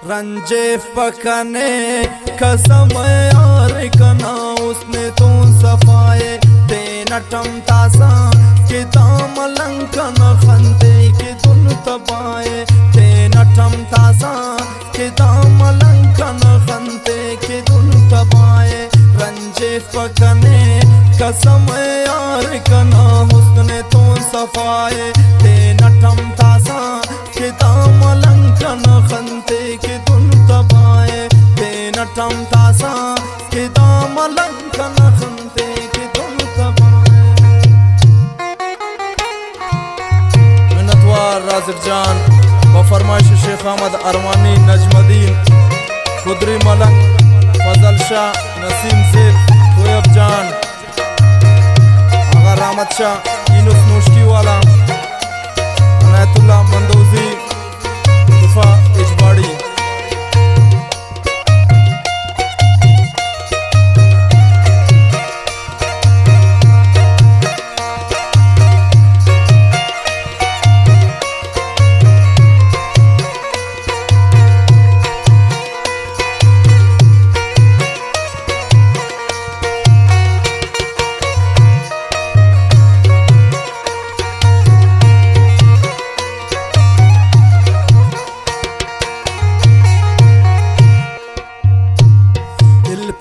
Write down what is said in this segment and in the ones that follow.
रंजे पकने कसम यार कना उसने तू सफाए ते नटम तासा कि ताम लंकन खंते कि तुन तबाए ते नटम तासा कि ताम लंकन खंते कि तुन तबाए रंजे पकने कसम यार कना उसने तू सफाए ते नटम तासा कि ताम लंकन खंते कि तुन तबाए ते नटम तासा कि ताम लंकन खंते कि तुन तबाए। मिन्नतवार राज़िक जान व फरमाइश शेख अहमद अरमानी, नजमुद्दीन खुदरी, मलंग फजल शाह, नसीम ज़ेब, तोयब जान, आगा रहमत शाह, यूनुस नूशकी वाला, अनायतुल्लाह मंदोजी, तुफा इजबाड़ी।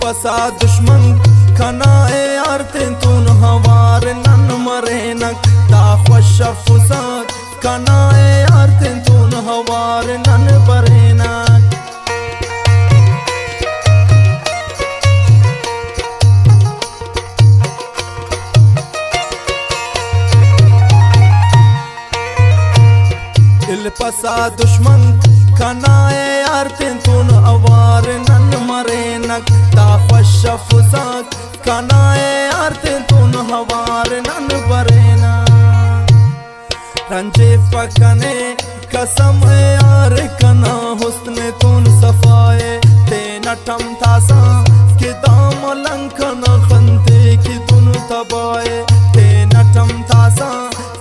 पसा दुश्मन खनाए यार तून हवार नन मरे नक ता खुश फुसाद खनाए यार तून हवार नन बरे नक। दिल पसा दुश्मन खनाए यार तून हवार नन मरे नक ता खुश फुसाद खनाए यार तून हवार नन बरेना। रंजे पकने कसम यार कना हुस्न तून सफाए ते नटम तासा कि दाम लंकन खंते कि तुन तबाए ते नटम तासा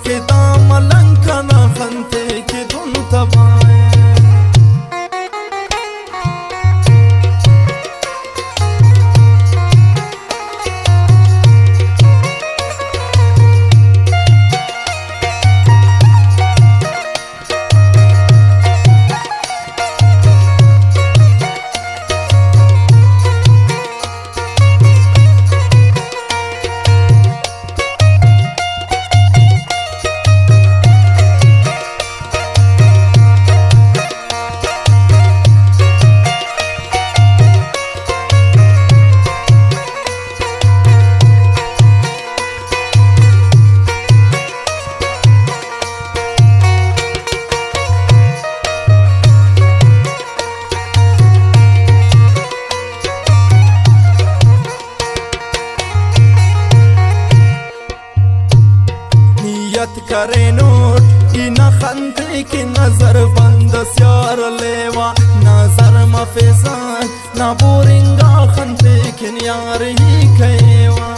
कि दाम लंकन खंते कि तुन तबाए। करे नोट की न खंते की नजर बंद स्यार लेवा नजर मफेसान न बोरिंगा खंते की यार ही खेवा।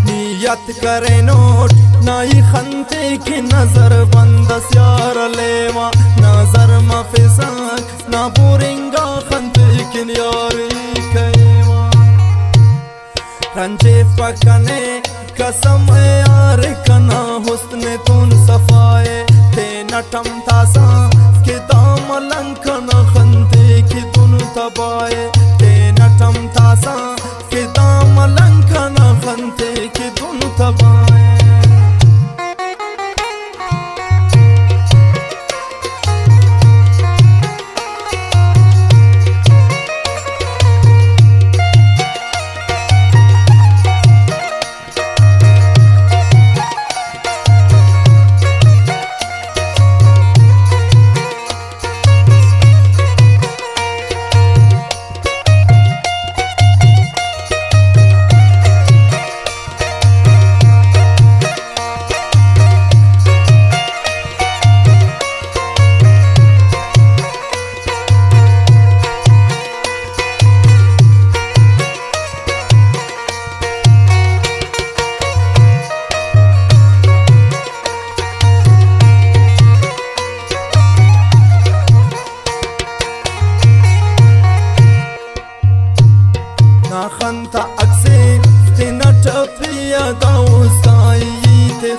नियत करे नोट नाई खंते की नजर बंद स्यार लेवा नजर मफिसान ना बोरिंगा खंते की यारी कैवा। रंजे पकने कसम यार कना हुस्न तून सफाए ते नटम तासा कि दाम लंकन खंते कि तुन तबाए ते नटम तासा कि दाम लंकन खंते कि तुन तबाए।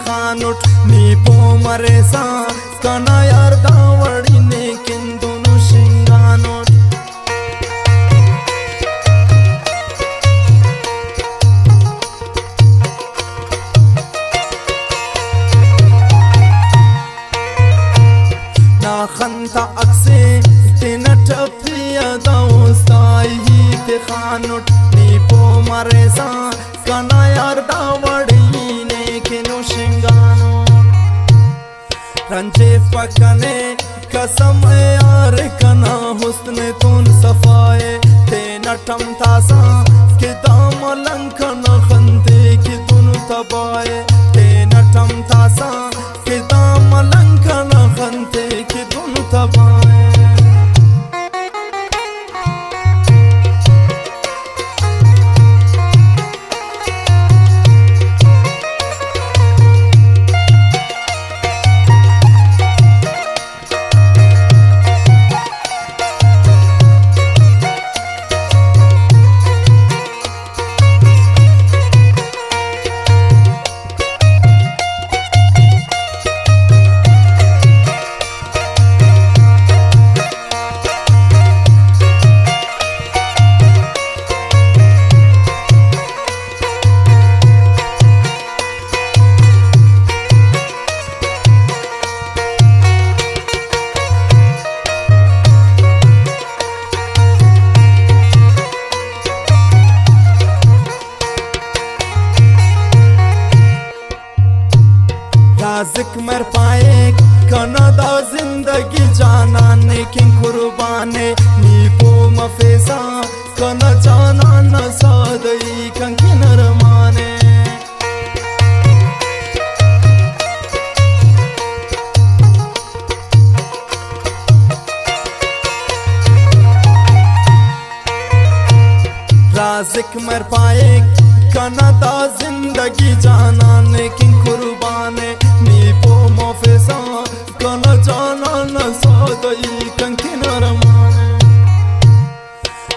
खानुट नी पो मरेसा कना यार दावड़ी ने किंदुनु शिंगानुट ना खंता अक्से तेना टपिया दाउस्ताई ही ते खानुट नी पो मरेसा कना यार दावड़ी ने किनु शिंगानो रंजे पकने कसम यार कना हुस्न तुन सफाए ते नटम तासा के दाम लंकन खंते की तुन तबाए ते नटम तासा के दाम लंकन खंते की तुन तबाए राज़िक मर पाए कनादा जिंदगी जाना ने कि कुर्बाने नीपो मफेसा कना जाना न सादई कंकी नरमाने राज़िक मर पाए कनादा जिंदगी जाना ने कि कुर्बाने नीपो मोफेसा कना जाना न सादई कंकी नरमाने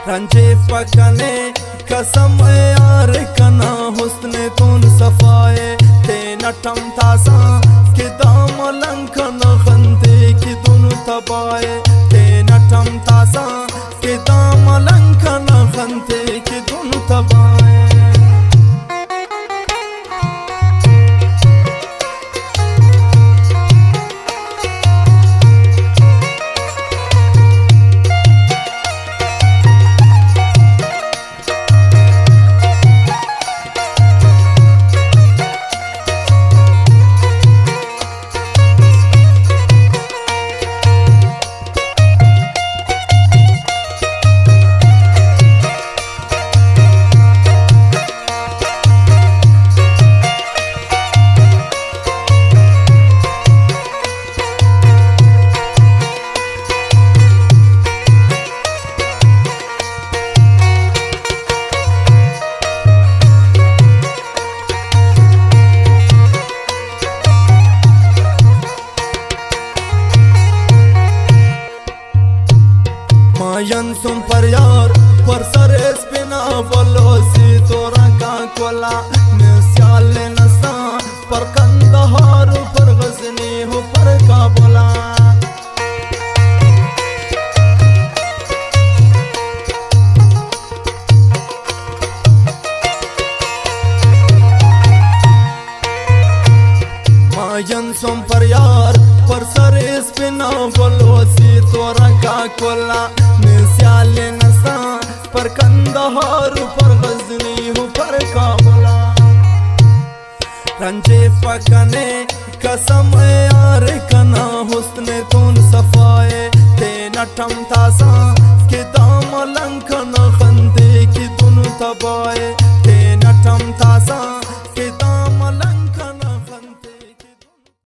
रंजे पकने कसम यार कना हुस्न तुन सफाए ते नटम तासा के दाम लंकन खंते की तुन तबाए ते नटम तासा के दाम लंकन खंते की तुन तबाए मायन सुन पर यार पर सरेस बिना बोलो सी तोरा का कोला मिसाल नसा पर कंदहार पर गजनी हो पर का बोला मायन सुन पर यार पर सरेस बिना बोलो सी तोरा का कोला मिसाल नसा पर कंदहार पर गजनी हो पर काबला रंजे पकने कसम यार कना हुस्न तुन सफाए ते नटम तासा